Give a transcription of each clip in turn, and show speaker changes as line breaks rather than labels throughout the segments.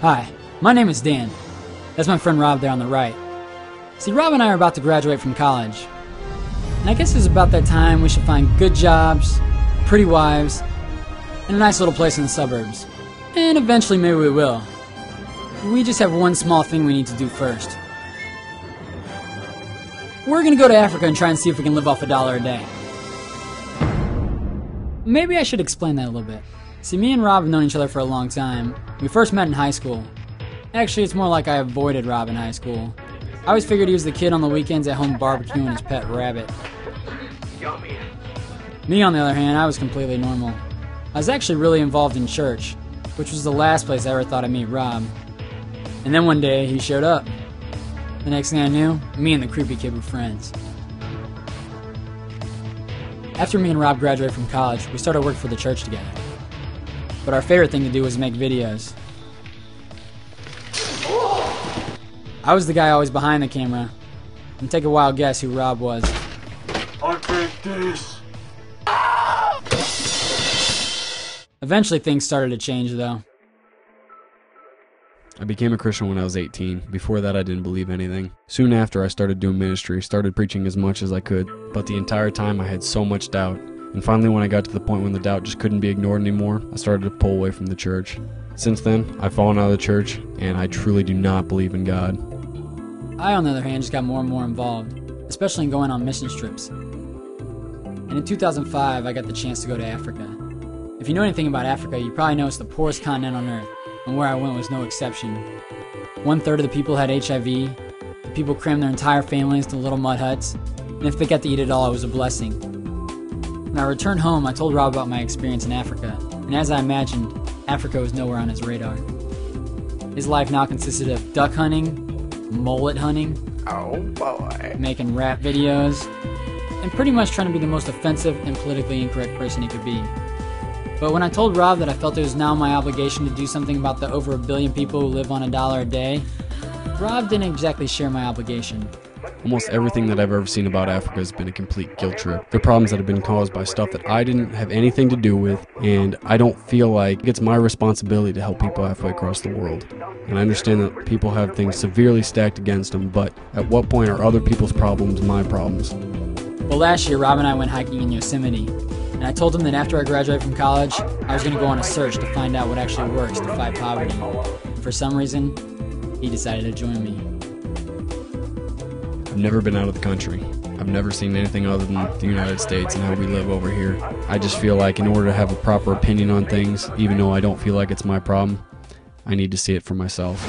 Hi, my name is Dan. That's my friend Rob there on the right. See, Rob and I are about to graduate from college. And I guess it's about that time we should find good jobs, pretty wives, and a nice little place in the suburbs. And eventually maybe we will. We just have one small thing we need to do first. We're gonna go to Africa and try and see if we can live off $1 a day. Maybe I should explain that a little bit. See, me and Rob have known each other for a long time. We first met in high school. Actually, it's more like I avoided Rob in high school. I always figured he was the kid on the weekends at home barbecuing his pet rabbit.
Yummy.
Me, on the other hand, I was completely normal. I was actually really involved in church, which was the last place I ever thought I'd meet Rob. And then one day, he showed up. The next thing I knew, me and the creepy kid were friends. After me and Rob graduated from college, we started working for the church together. But our favorite thing to do was make videos. I was the guy always behind the camera. And take a wild guess who Rob was.
I think this.
Eventually things started to change though.
I became a Christian when I was 18. Before that, I didn't believe anything. Soon after, I started doing ministry, started preaching as much as I could, but the entire time I had so much doubt. And finally, when I got to the point when the doubt just couldn't be ignored anymore, I started to pull away from the church. Since then, I've fallen out of the church, and I truly do not believe in God.
I, on the other hand, just got more and more involved, especially in going on mission trips. And in 2005, I got the chance to go to Africa. If you know anything about Africa, you probably know it's the poorest continent on Earth. And where I went was no exception. 1/3 of the people had HIV, the people crammed their entire families into little mud huts, and if they got to eat it all, it was a blessing. When I returned home, I told Rob about my experience in Africa, and as I imagined, Africa was nowhere on his radar. His life now consisted of duck hunting, mullet hunting,
Oh boy.
making rap videos, and pretty much trying to be the most offensive and politically incorrect person he could be. But when I told Rob that I felt it was now my obligation to do something about the over 1 billion people who live on $1 a day, Rob didn't exactly share my obligation.
Almost everything that I've ever seen about Africa has been a complete guilt trip. They're problems that have been caused by stuff that I didn't have anything to do with, and I don't feel like it's my responsibility to help people halfway across the world. And I understand that people have things severely stacked against them, but at what point are other people's problems my problems?
Well, last year, Rob and I went hiking in Yosemite, and I told him that after I graduated from college, I was going to go on a search to find out what actually works to fight poverty. And for some reason, he decided to join me.
I've never been out of the country. I've never seen anything other than the United States and how we live over here. I just feel like in order to have a proper opinion on things, even though I don't feel like it's my problem, I need to see it for myself.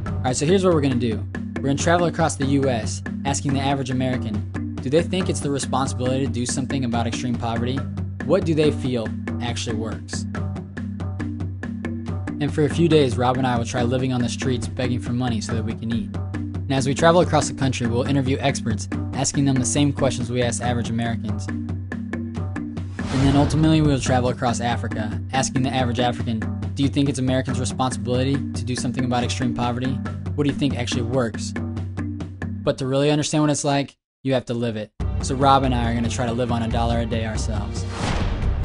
Alright, so here's what we're going to do. We're going to travel across the US, asking the average American, do they think it's the responsibility to do something about extreme poverty? What do they feel actually works? And for a few days, Rob and I will try living on the streets begging for money so that we can eat. And as we travel across the country, we'll interview experts, asking them the same questions we ask average Americans. And then ultimately we'll travel across Africa, asking the average African, do you think it's Americans' responsibility to do something about extreme poverty? What do you think actually works? But to really understand what it's like, you have to live it. So Rob and I are going to try to live on $1 a day ourselves.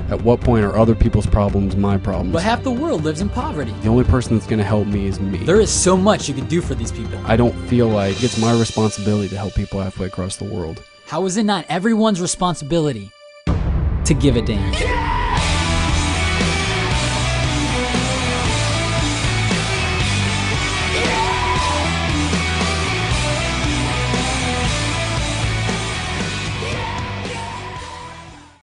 At what point are other people's problems my problems?
But half the world lives in poverty.
The only person that's going to help me is me.
There is so much you can do for these people.
I don't feel like it's my responsibility to help people halfway across the world.
How is it not everyone's responsibility to give a damn?